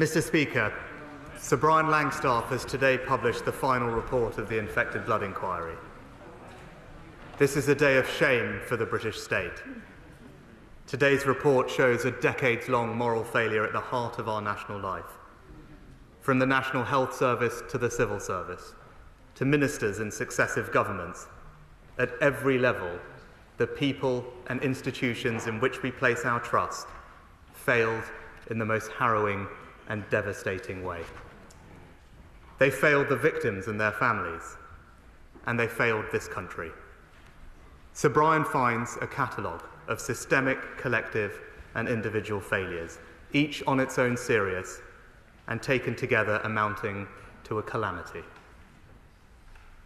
Mr. Speaker, Sir Brian Langstaff has today published the final report of the Infected Blood Inquiry. This is a day of shame for the British state. Today's report shows a decades-long moral failure at the heart of our national life. From the National Health Service to the Civil Service, to ministers in successive governments, at every level, the people and institutions in which we place our trust failed in the most harrowing and devastating way. They failed the victims and their families, and they failed this country. Sir Brian finds a catalogue of systemic, collective, and individual failures, each on its own serious, and taken together amounting to a calamity.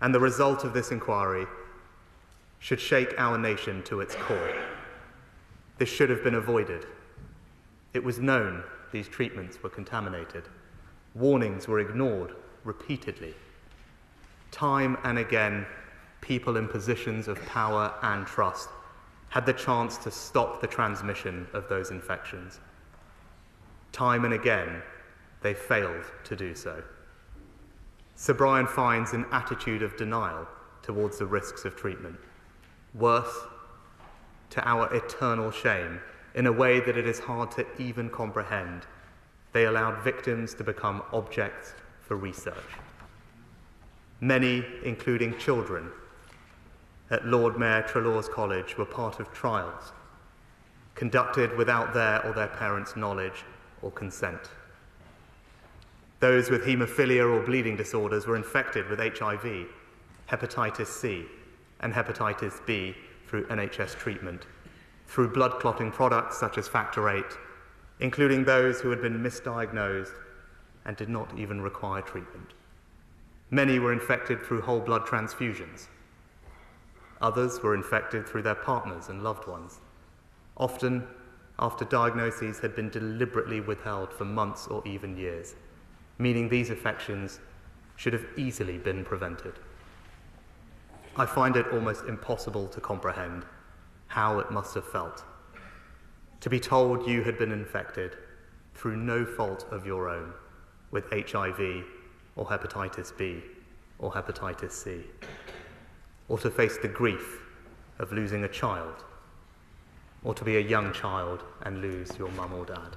And the result of this inquiry should shake our nation to its core. This should have been avoided. It was known these treatments were contaminated. Warnings were ignored repeatedly. Time and again, people in positions of power and trust had the chance to stop the transmission of those infections. Time and again, they failed to do so. Sir Brian finds an attitude of denial towards the risks of treatment. Worse, to our eternal shame, in a way that it is hard to even comprehend, they allowed victims to become objects for research. Many, including children, at Lord Mayor Treloar's College were part of trials conducted without their or their parents' knowledge or consent. Those with haemophilia or bleeding disorders were infected with HIV, hepatitis C, and hepatitis B through NHS treatment, through blood clotting products such as Factor VIII, including those who had been misdiagnosed and did not even require treatment. Many were infected through whole blood transfusions. Others were infected through their partners and loved ones, often after diagnoses had been deliberately withheld for months or even years, meaning these infections should have easily been prevented. I find it almost impossible to comprehend how it must have felt to be told you had been infected through no fault of your own with HIV or hepatitis B or hepatitis C, or to face the grief of losing a child, or to be a young child and lose your mum or dad.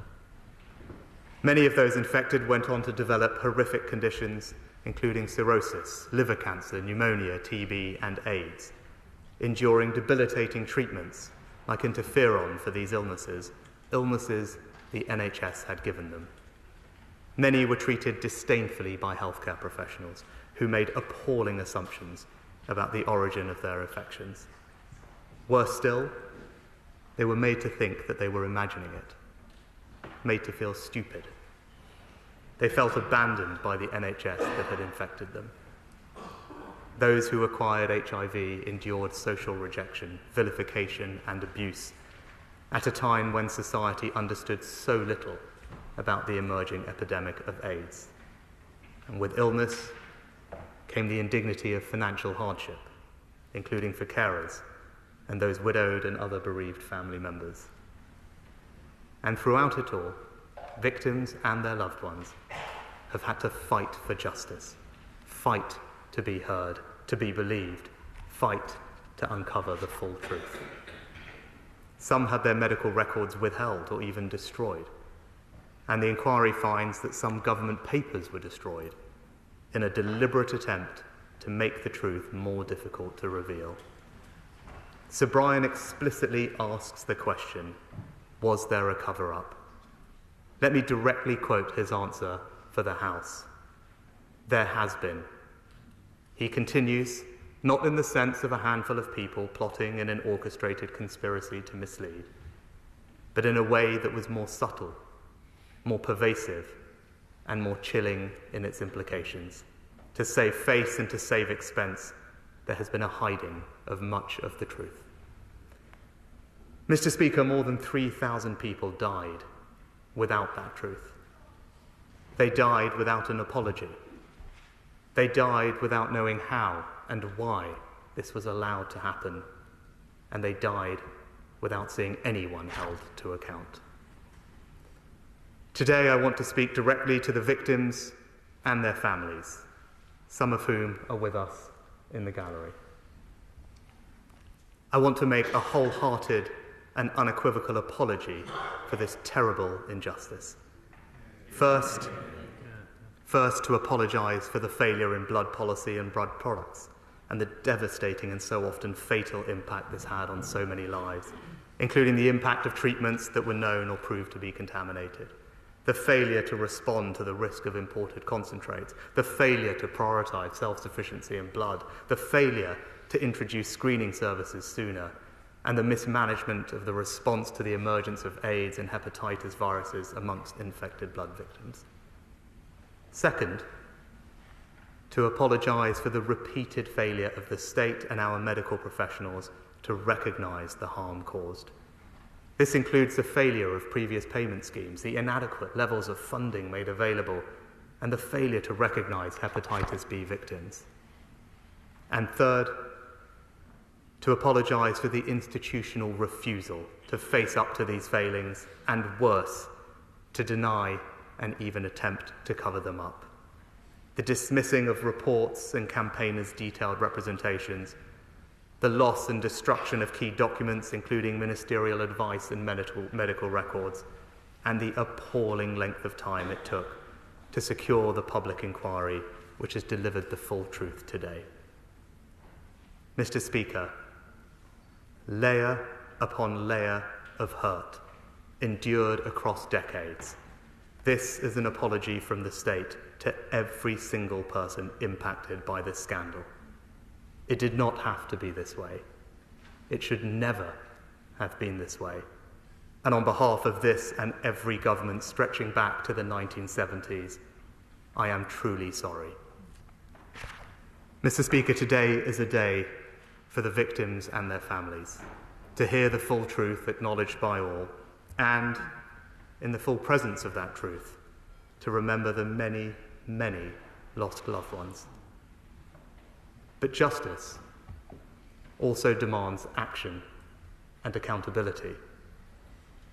Many of those infected went on to develop horrific conditions, including cirrhosis, liver cancer, pneumonia, TB, and AIDS, enduring debilitating treatments like interferon for these illnesses the NHS had given them. Many were treated disdainfully by healthcare professionals who made appalling assumptions about the origin of their infections. Worse still, they were made to think that they were imagining it, made to feel stupid. They felt abandoned by the NHS that had infected them. Those who acquired HIV endured social rejection, vilification, and abuse at a time when society understood so little about the emerging epidemic of AIDS. And with illness came the indignity of financial hardship, including for carers and those widowed and other bereaved family members. And throughout it all, victims and their loved ones have had to fight for justice, fight to be heard, to be believed, fight to uncover the full truth. Some had their medical records withheld or even destroyed, and the inquiry finds that some government papers were destroyed in a deliberate attempt to make the truth more difficult to reveal. Sir Brian explicitly asks the question, was there a cover-up? Let me directly quote his answer for the House. There has been. He continues, not in the sense of a handful of people plotting in an orchestrated conspiracy to mislead, but in a way that was more subtle, more pervasive, and more chilling in its implications. To save face and to save expense, there has been a hiding of much of the truth. Mr. Speaker, more than 3,000 people died without that truth. They died without an apology. They died without knowing how and why this was allowed to happen. And they died without seeing anyone held to account. Today I want to speak directly to the victims and their families, some of whom are with us in the gallery. I want to make a wholehearted and unequivocal apology for this terrible injustice. First, to apologise for the failure in blood policy and blood products and the devastating and so often fatal impact this had on so many lives, including the impact of treatments that were known or proved to be contaminated, the failure to respond to the risk of imported concentrates, the failure to prioritise self-sufficiency in blood, the failure to introduce screening services sooner, and the mismanagement of the response to the emergence of AIDS and hepatitis viruses amongst infected blood victims. Second, to apologise for the repeated failure of the state and our medical professionals to recognise the harm caused. This includes the failure of previous payment schemes, the inadequate levels of funding made available, and the failure to recognise hepatitis B victims. And third, to apologise for the institutional refusal to face up to these failings, and worse, to deny and even attempt to cover them up. The dismissing of reports and campaigners' detailed representations, the loss and destruction of key documents, including ministerial advice and medical records, and the appalling length of time it took to secure the public inquiry which has delivered the full truth today. Mr. Speaker, layer upon layer of hurt endured across decades. This is an apology from the state to every single person impacted by this scandal. It did not have to be this way. It should never have been this way. And on behalf of this and every government stretching back to the 1970s, I am truly sorry. Mr. Speaker, today is a day for the victims and their families, to hear the full truth acknowledged by all, and, in the full presence of that truth, to remember the many, many lost loved ones. But justice also demands action and accountability.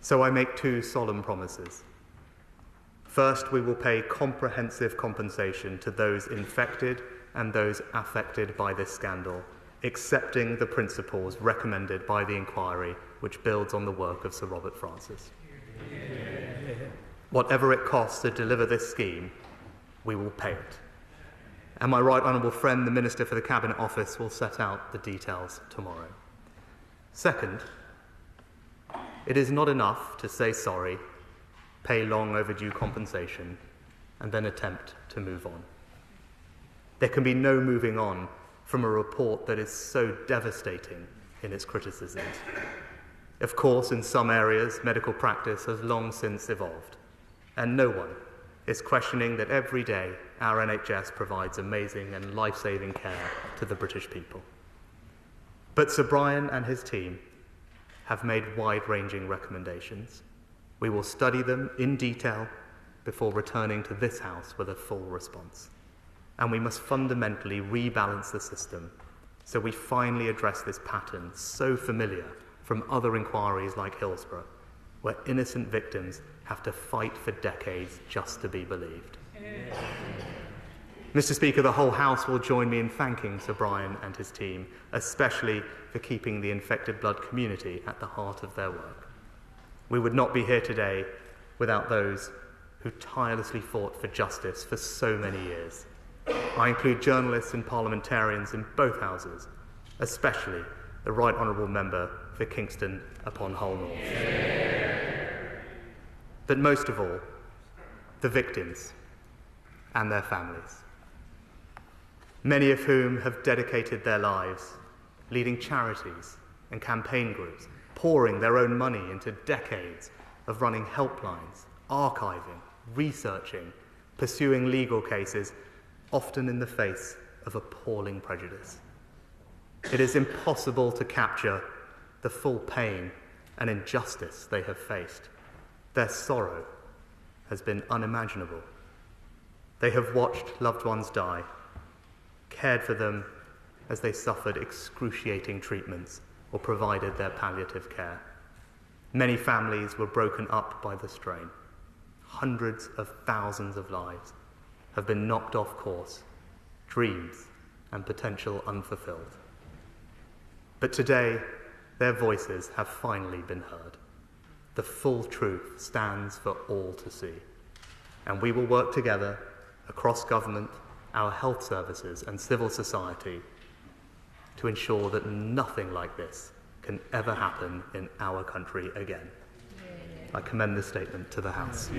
So I make two solemn promises. First, we will pay comprehensive compensation to those infected and those affected by this scandal, accepting the principles recommended by the inquiry, which builds on the work of Sir Robert Francis. Whatever it costs to deliver this scheme, we will pay it. And my right honourable friend, the Minister for the Cabinet Office, will set out the details tomorrow. Second, it is not enough to say sorry, pay long overdue compensation, and then attempt to move on. There can be no moving on from a report that is so devastating in its criticisms. Of course, in some areas, medical practice has long since evolved, and no one is questioning that every day our NHS provides amazing and life-saving care to the British people. But Sir Brian and his team have made wide-ranging recommendations. We will study them in detail before returning to this House with a full response. And we must fundamentally rebalance the system so we finally address this pattern so familiar from other inquiries like Hillsborough, where innocent victims have to fight for decades just to be believed. Mr. Speaker, the whole House will join me in thanking Sir Brian and his team, especially for keeping the infected blood community at the heart of their work. We would not be here today without those who tirelessly fought for justice for so many years. I include journalists and parliamentarians in both houses, especially the Right Honourable Member for Kingston upon Hull North. But most of all, the victims and their families, many of whom have dedicated their lives leading charities and campaign groups, pouring their own money into decades of running helplines, archiving, researching, pursuing legal cases, often in the face of appalling prejudice. It is impossible to capture the full pain and injustice they have faced. Their sorrow has been unimaginable. They have watched loved ones die, cared for them as they suffered excruciating treatments or provided their palliative care. Many families were broken up by the strain. hundreds of thousands of lives have been knocked off course, dreams and potential unfulfilled. But today, their voices have finally been heard. The full truth stands for all to see. And we will work together across government, our health services and civil society to ensure that nothing like this can ever happen in our country again. I commend this statement to the House.